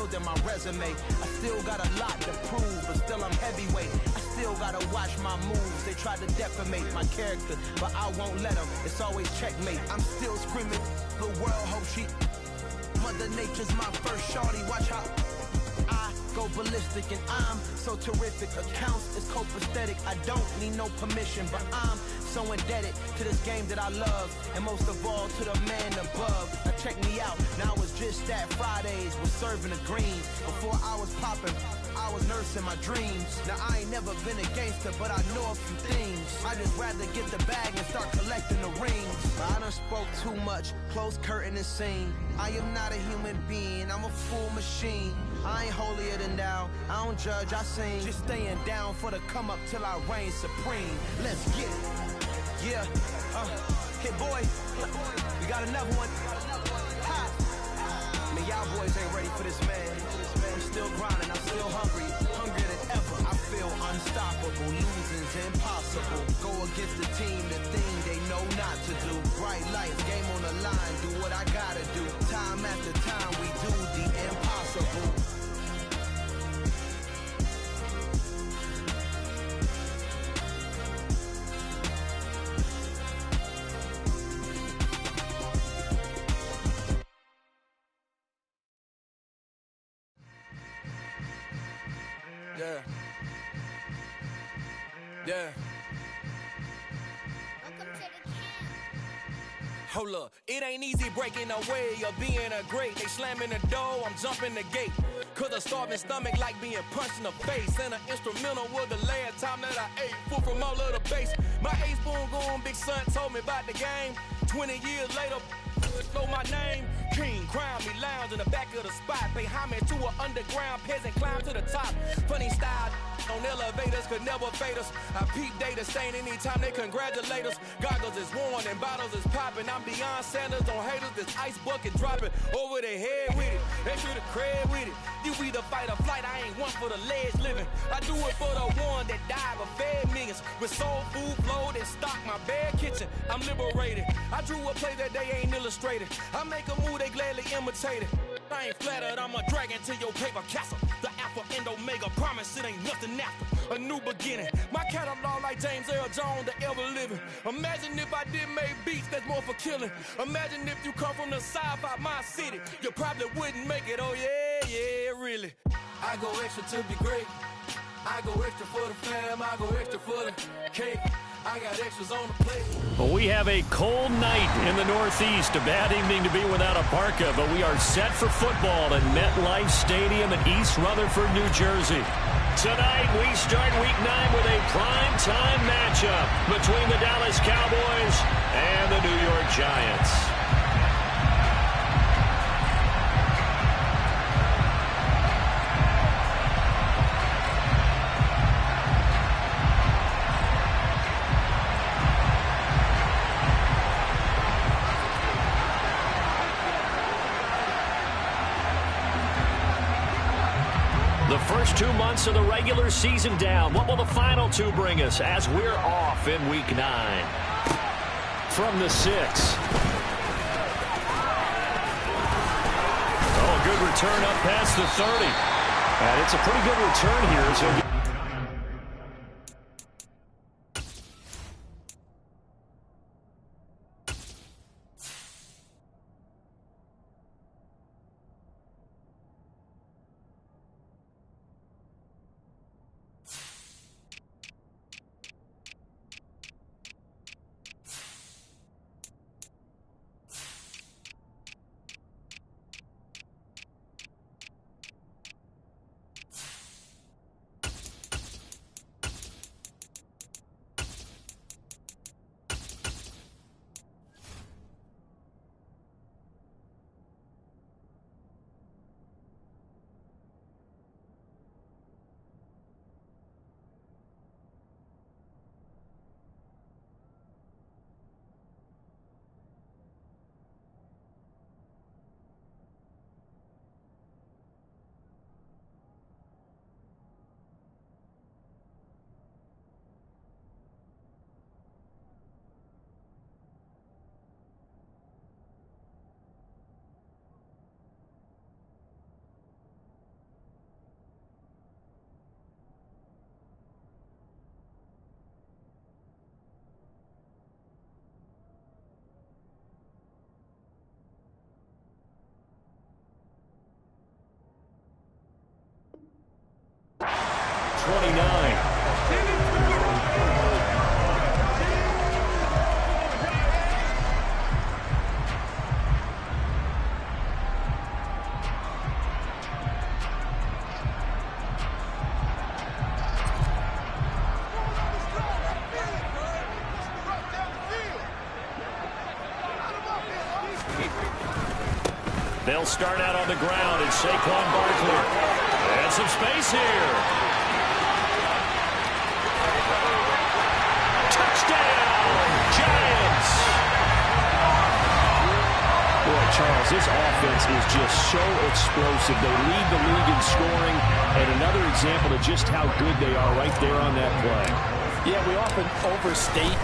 building my resume. I still got a lot to prove, but still I'm heavyweight. I still gotta watch my moves. They try to defamate my character, but I won't let them. It's always checkmate. I'm still screaming, the world hope she... Mother Nature's my first shorty, watch how I go ballistic, and I'm so terrific. Accounts is copacetic, I don't need no permission, but I'm so indebted to this game that I love, and most of all to the man above. Now check me out, now it's just that Fridays was serving the greens. Before I was popping, I was nursing my dreams. Now I ain't never been a gangster, but I know a few things. I just rather get the bag and start collecting the rings. But I done spoke too much, close curtain and scene. I am not a human being, I'm a full machine. I ain't holier than thou, I don't judge, I sing. Just staying down for the come up till I reign supreme. Let's get it. Yeah, hit boy, we got another one. Ha. Man, y'all boys ain't ready for this, man. I'm still grinding, I'm still hungry, hungrier than ever. I feel unstoppable, losing's impossible. Go against the team, the thing they know not to do. Bright lights, game on the line, do what I gotta do. Time after time, we do the impossible. Yeah. Yeah. Welcome to the camp. Hold up, it ain't easy breaking away or being a great. They slamming the door, I'm jumping the gate. Cause a starving stomach like being punched in the face. And an instrumental was the last time that I ate food from all of the base. My ace boom goon, big son told me about the game. 20 years later, know my name. King, crown me, lounge in the back of the spot. Pay homage to an underground peasant, climb to the top. Funny style on elevators could never fade us. I peep data stain anytime they congratulate us. Goggles is worn and bottles is popping. I'm beyond Sanders on haters, this ice bucket dropping over their head with it. They should have cred with it. You either fight or flight, I ain't one for the ledge living. I do it for the one that died but fed millions. With soul food flowed and stocked my bare kitchen. I'm liberated. I drew a play that they ain't illustrated. I make a move, they gladly imitate it. I ain't flattered, I'm a dragon to your paper castle. The Alpha and Omega, promise it ain't nothing after. A new beginning. My catalog like James Earl Jones, the ever living. Imagine if I did make beats that's more for killing. Imagine if you come from the south out my city. You probably wouldn't make it, oh yeah, yeah, really. I go extra to be great. I go extra for the fam, I go extra for the cake. I got extras on the plate. Well, we have a cold night in the Northeast. A bad evening to be without a parka, but we are set for football at MetLife Stadium in East Rutherford, New Jersey. Tonight, we start Week 9 with a prime-time matchup between the Dallas Cowboys and the New York Giants. The first 2 months of the regular season down. What will the final two bring us as we're off in Week 9? From the 6. Oh, good return up past the 30. And it's a pretty good return here. So 29. They'll start out on the ground, and Saquon Barkley. And some space here. Touchdown, Giants! Boy, Charles, this offense is just so explosive. They lead the league in scoring, and another example of just how good they are right there on that play. Yeah, we often overstate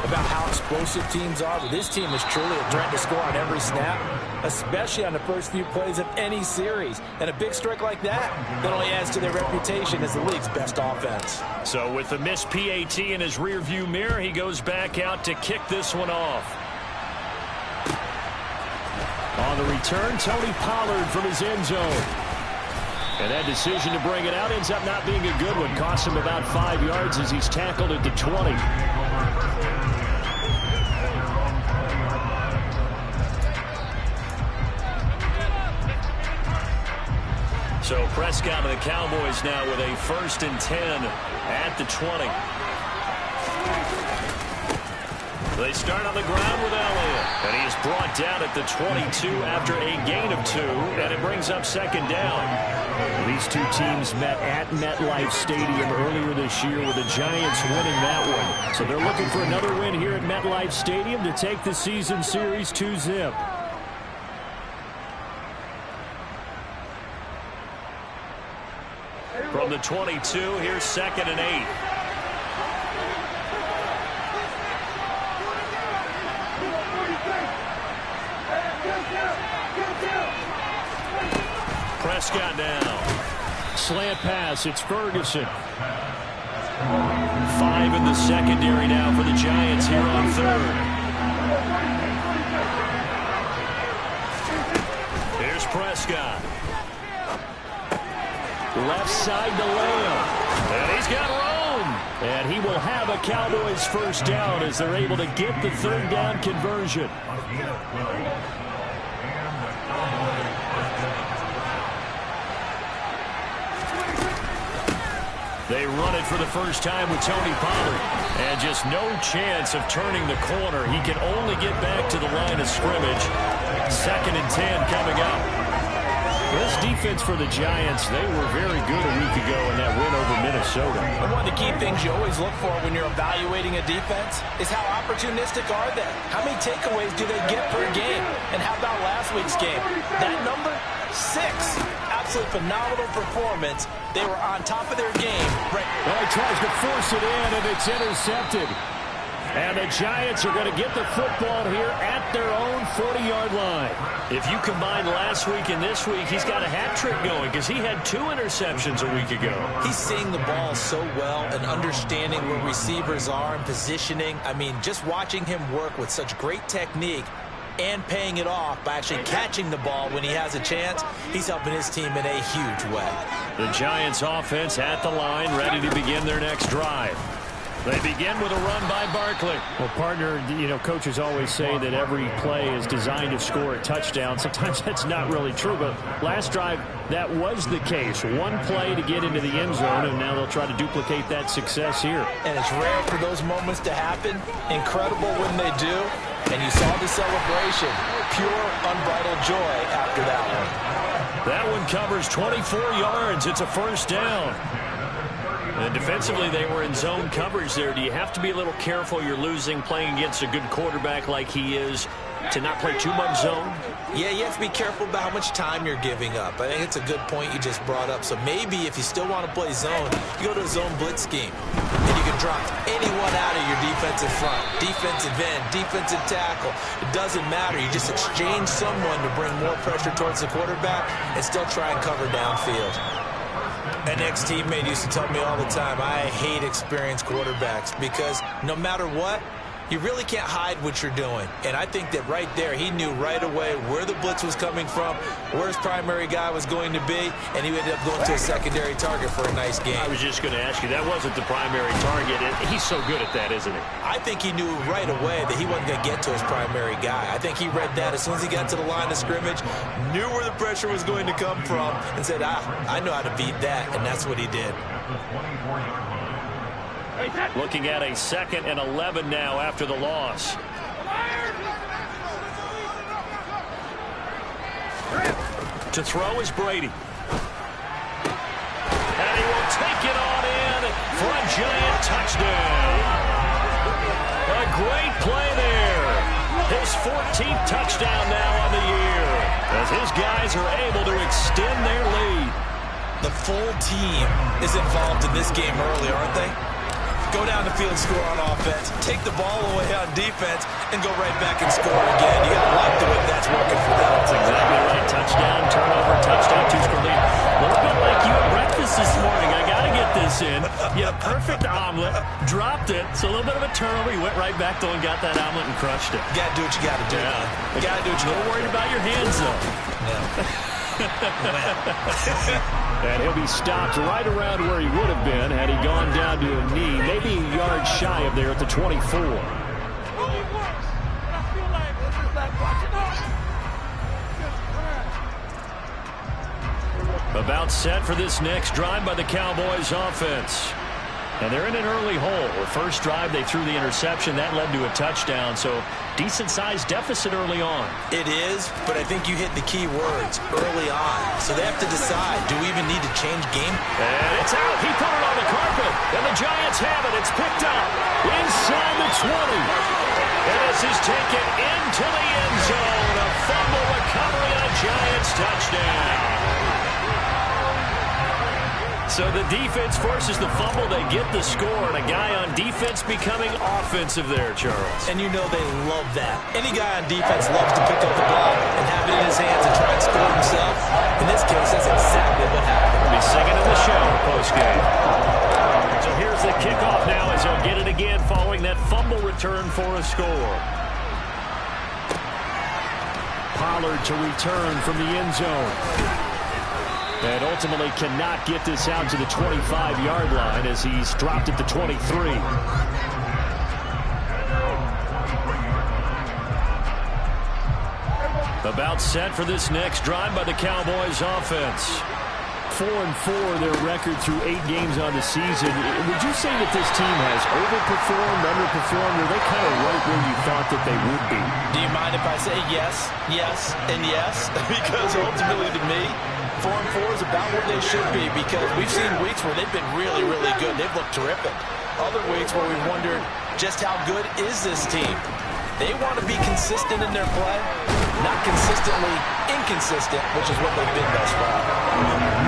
about how explosive teams are, but this team is truly a threat to score on every snap, especially on the first few plays of any series. And a big strike like that only adds to their reputation as the league's best offense. So with the missed PAT in his rearview mirror, he goes back out to kick this one off. On the return, Tony Pollard from his end zone. And that decision to bring it out ends up not being a good one. Costs him about 5 yards as he's tackled at the 20. So Prescott and the Cowboys now with a 1st and 10 at the 20. They start on the ground with Elliott. And he is brought down at the 22 after a gain of 2. And it brings up 2nd down. These two teams met at MetLife Stadium earlier this year with the Giants winning that one. So they're looking for another win here at MetLife Stadium to take the season series 2-zip. From the 22, here's 2nd and 8. Prescott down. Slant pass, it's Ferguson. 5 in the secondary now for the Giants here on 3rd. Here's Prescott. Left side to Lamb. And he's got room. And he will have a Cowboys 1st down as they're able to get the 3rd down conversion. They run it for the first time with Tony Pollard. And just no chance of turning the corner. He can only get back to the line of scrimmage. 2nd and 10 coming up. This defense for the Giants, they were very good a week ago in that win over Minnesota. And one of the key things you always look for when you're evaluating a defense is how opportunistic are they? How many takeaways do they get per game? And how about last week's game? That number, 6. Absolute phenomenal performance. They were on top of their game. Right. Well, he tries to force it in, and it's intercepted. And the Giants are going to get the football here at their own 40-yard line. If you combine last week and this week, he's got a hat trick going because he had 2 interceptions a week ago. He's seeing the ball so well and understanding where receivers are and positioning. I mean, just watching him work with such great technique and paying it off by actually catching the ball when he has a chance, he's helping his team in a huge way. The Giants offense at the line, ready to begin their next drive. They begin with a run by Barkley. Well, partner, coaches always say that every play is designed to score a touchdown. Sometimes that's not really true, but last drive, that was the case. One play to get into the end zone, and now they'll try to duplicate that success here. And it's rare for those moments to happen. Incredible when they do. And you saw the celebration. Pure, unbridled joy after that one. That one covers 24 yards. It's a 1st down. And defensively, they were in zone coverage there. Do you have to be a little careful? You're losing, playing against a good quarterback like he is, to not play too much zone? Yeah, you have to be careful about how much time you're giving up. I think it's a good point you just brought up. So maybe if you still want to play zone, you go to a zone blitz scheme. And you can drop anyone out of your defensive front, defensive end, defensive tackle. It doesn't matter. You just exchange someone to bring more pressure towards the quarterback and still try and cover downfield. An ex-teammate used to tell me all the time, I hate experienced quarterbacks because no matter what, You really can't hide what you're doing. And I think that right there, he knew right away where the blitz was coming from, where his primary guy was going to be, and he ended up going to a secondary target for a nice game. I was just going to ask you, that wasn't the primary target. He's so good at that, isn't he? I think he knew right away that he wasn't going to get to his primary guy. I think he read that as soon as he got to the line of scrimmage, knew where the pressure was going to come from, and said, I know how to beat that, and that's what he did. Looking at a 2nd and 11 now after the loss. To throw is Brady. And he will take it on in for a giant touchdown. A great play there. His 14th touchdown now on the year, as his guys are able to extend their lead. The full team is involved in this game early, aren't they? Go down the field, score on offense, take the ball away on defense, and go right back and score again. You got to like the way that's working for them. That's exactly right. Touchdown, turnover, touchdown, 2-score lead. A little bit like you at breakfast this morning. I got to get this in. You had a perfect omelet, dropped it. So a little bit of a turnover. You went right back though and got that omelet and crushed it. You got to do what you got to do. Yeah. You got to do what you got to do. A little worried about your hands though. Yeah. And he'll be stopped right around where he would have been had he gone down to a knee, maybe a yard shy of there at the 24. About set for this next drive by the Cowboys offense. And they're in an early hole. The first drive, they threw the interception. That led to a touchdown, so decent-sized deficit early on. It is, but I think you hit the key words, early on. So they have to decide, do we even need to change game? And it's out. He put it on the carpet, and the Giants have it. It's picked up inside the 20. And this is taken into the end zone. A fumble recovery and a Giants touchdown. So the defense forces the fumble. They get the score, and a guy on defense becoming offensive there, Charles. And you know they love that. Any guy on defense loves to pick up the ball and have it in his hands and try and score himself. In this case, that's exactly what happened. He'll be singing in the shower post-game. So here's the kickoff now as they'll get it again following that fumble return for a score. Pollard to return from the end zone. And ultimately cannot get this out to the 25-yard line as he's dropped at the 23. About set for this next drive by the Cowboys offense. 4-4 their record through 8 games on the season. Would you say that this team has overperformed, underperformed, or are they kind of right where you thought that they would be? Do you mind if I say yes, yes, and yes? Because ultimately to me, 4-4 is about where they should be, because we've seen weeks where they've been really, really good. They've looked terrific. Other weeks where we've wondered just how good is this team. They want to be consistent in their play, not consistently inconsistent, which is what they've been thus far.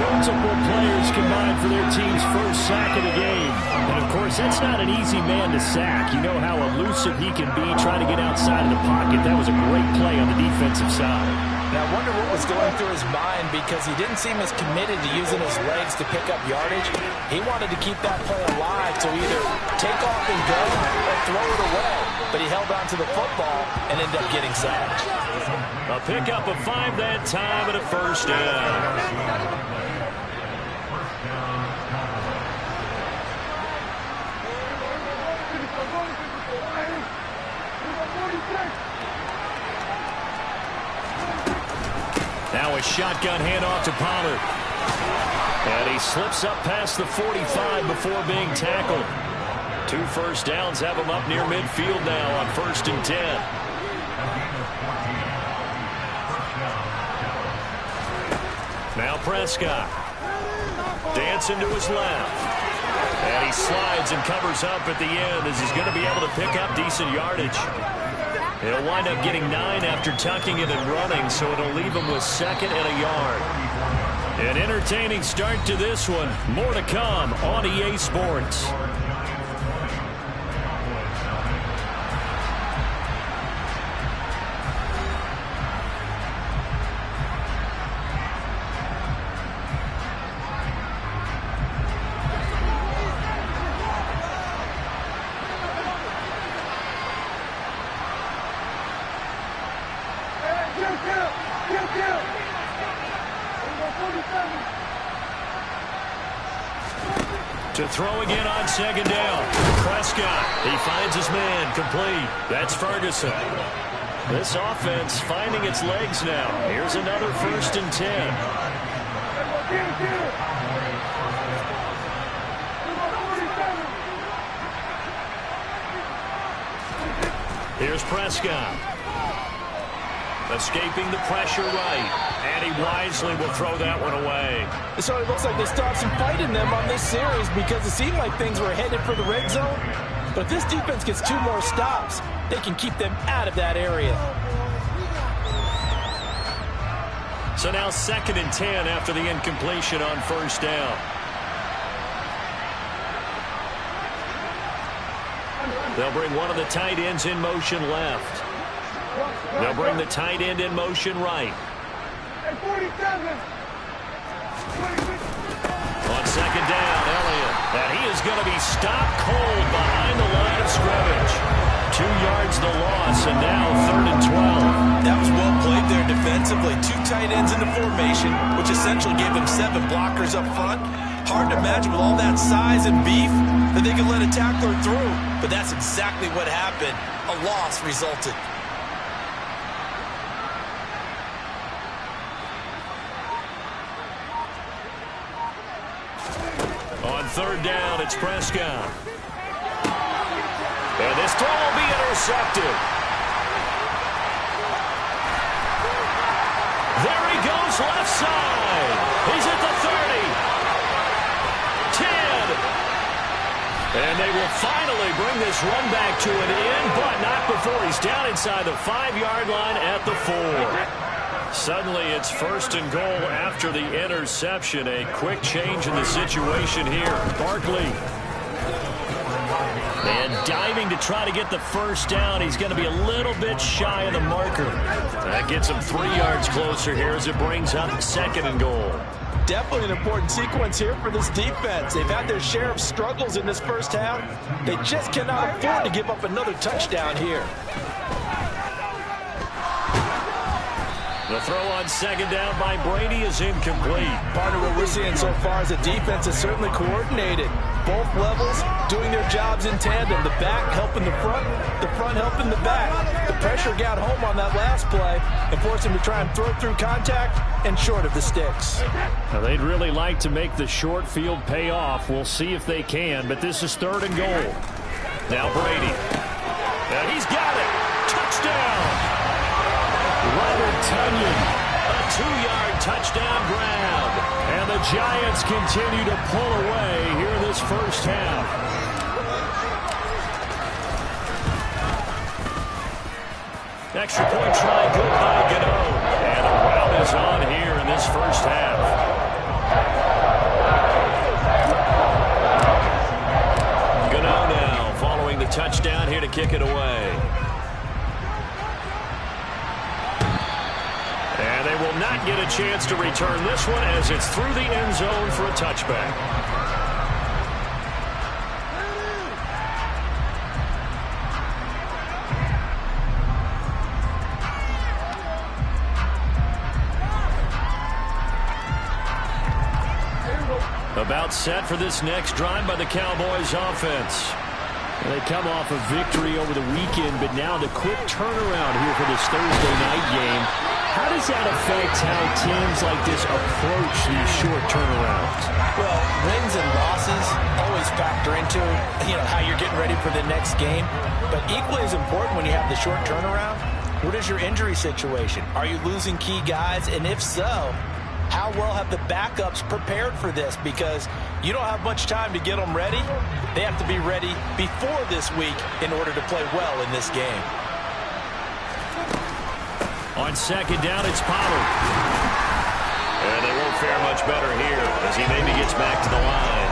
Multiple players combined for their team's first sack of the game. And, of course, that's not an easy man to sack. You know how elusive he can be trying to get outside of the pocket. That was a great play on the defensive side. Now, I wonder what was going through his mind, because he didn't seem as committed to using his legs to pick up yardage. He wanted to keep that play alive to either take off and go or throw it away. But he held on to the football and ended up getting sacked. A pickup of 5 that time and a first down. Now a shotgun handoff to Pollard. And he slips up past the 45 before being tackled. 2 first downs have him up near midfield now on 1st and 10. Now Prescott. Dancing to his left. And he slides and covers up at the end as he's going to be able to pick up decent yardage. He'll wind up getting 9 after tucking it and running, so it'll leave him with 2nd and a yard. An entertaining start to this one. More to come on EA Sports. To throw again on second down. Prescott, he finds his man, complete. That's Ferguson. This offense finding its legs now. Here's another 1st and 10. Here's Prescott. Escaping the pressure right. And he wisely will throw that one away. It sort of looks like they stopped some fight in them on this series because it seemed like things were headed for the red zone. But if this defense gets 2 more stops, they can keep them out of that area. So now 2nd and 10 after the incompletion on 1st down. They'll bring one of the tight ends in motion left. They'll bring the tight end in motion right. On 2nd down, Elliott. And he is going to be stopped cold behind the line of scrimmage. 2 yards the loss, and now 3rd and 12. That was well played there defensively. 2 tight ends in the formation, which essentially gave them 7 blockers up front. Hard to imagine with all that size and beef that they could let a tackler through. But that's exactly what happened. A loss resulted. On 3rd down, it's Prescott. And this throw will be intercepted. There he goes, left side. He's at the 30. 10. And they will finally bring this run back to an end, but not before he's down inside the 5-yard line at the 4. Suddenly, it's 1st and goal after the interception. A quick change in the situation here. Barkley. And diving to try to get the 1st down. He's going to be a little bit shy of the marker. That gets him 3 yards closer here as it brings up 2nd and goal. Definitely an important sequence here for this defense. They've had their share of struggles in this first half. They just cannot afford to give up another touchdown here. The throw on 2nd down by Brady is incomplete. Part of what we're seeing so far is the defense is certainly coordinated. Both levels doing their jobs in tandem. The back helping the front helping the back. The pressure got home on that last play and forced him to try and throw through contact and short of the sticks. Now they'd really like to make the short field pay off. We'll see if they can, but this is 3rd and goal. Now Brady. And he's got it. Touchdown. Robert Tonyan, a 2-yard touchdown grab. And the Giants continue to pull away here in this first half. Extra point try good by Gano. And a rout is on here in this first half. Gano now following the touchdown here to kick it away. And they will not get a chance to return this one as it's through the end zone for a touchback. About set for this next drive by the Cowboys offense. They come off a victory over the weekend, but now the quick turnaround here for this Thursday night game. How does that affect how teams like this approach these short turnarounds? Well, wins and losses always factor into, how you're getting ready for the next game. But equally as important when you have the short turnaround, what is your injury situation? Are you losing key guys? And if so, how well have the backups prepared for this? Because you don't have much time to get them ready. They have to be ready before this week in order to play well in this game. On 2nd down, it's Pollard. And they won't fare much better here as he maybe gets back to the line.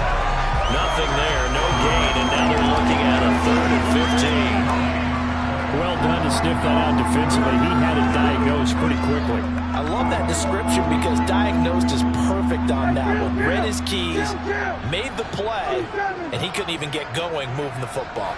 Nothing there, no gain, and now they're looking at a 3rd and 15. Well done to sniff that out defensively. He had it diagnosed pretty quickly. I love that description because diagnosed is perfect on that one. Read his keys, made the play, and he couldn't even get going moving the football.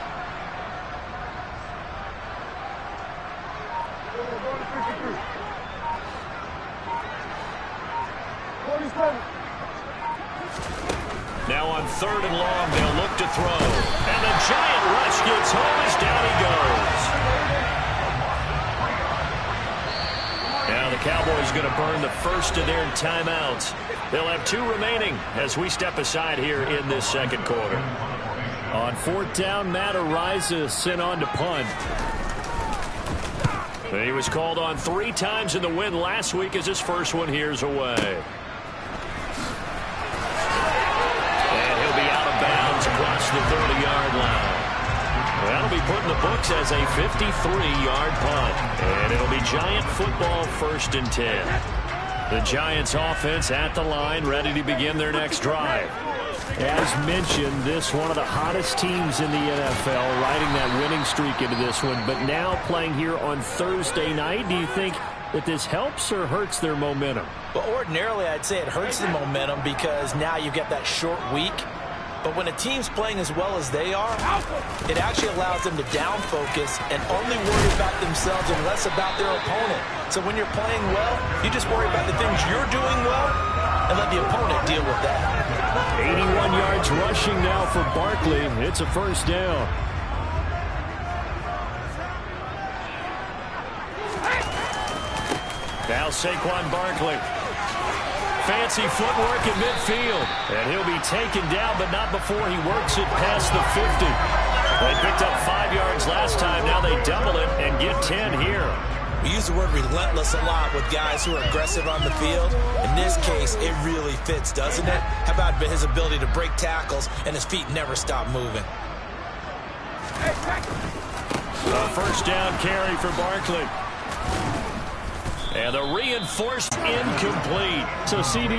Now on 3rd and long, they'll look to throw. And the giant rush gets home as down he goes. Now the Cowboys going to burn the first of their timeouts. They'll have 2 remaining as we step aside here in this second quarter. On 4th down, Matt Ariza sent on to punt. He was called on 3 times in the win last week as his first one here's away. And he'll be out of bounds across the 30-yard line. That'll be put in the books as a 53-yard punt. And it'll be Giant football 1st and 10. The Giants offense at the line, ready to begin their next drive. As mentioned, this one of the hottest teams in the NFL, riding that winning streak into this one, but now playing here on Thursday night. Do you think that this helps or hurts their momentum? Well, ordinarily, I'd say it hurts the momentum because now you get that short week. But when a team's playing as well as they are, it actually allows them to down focus and only worry about themselves and less about their opponent. So when you're playing well, you just worry about the things you're doing well and let the opponent deal with that. 81 yards rushing now for Barkley. It's a first down. Now Saquon Barkley. Fancy footwork in midfield. And he'll be taken down, but not before he works it past the 50. They picked up 5 yards last time. Now they double it and get 10 here. We use the word relentless a lot with guys who are aggressive on the field. In this case, it really fits, doesn't it? How about his ability to break tackles and his feet never stop moving? A first down carry for Barkley. And the reinforced incomplete. So, CD,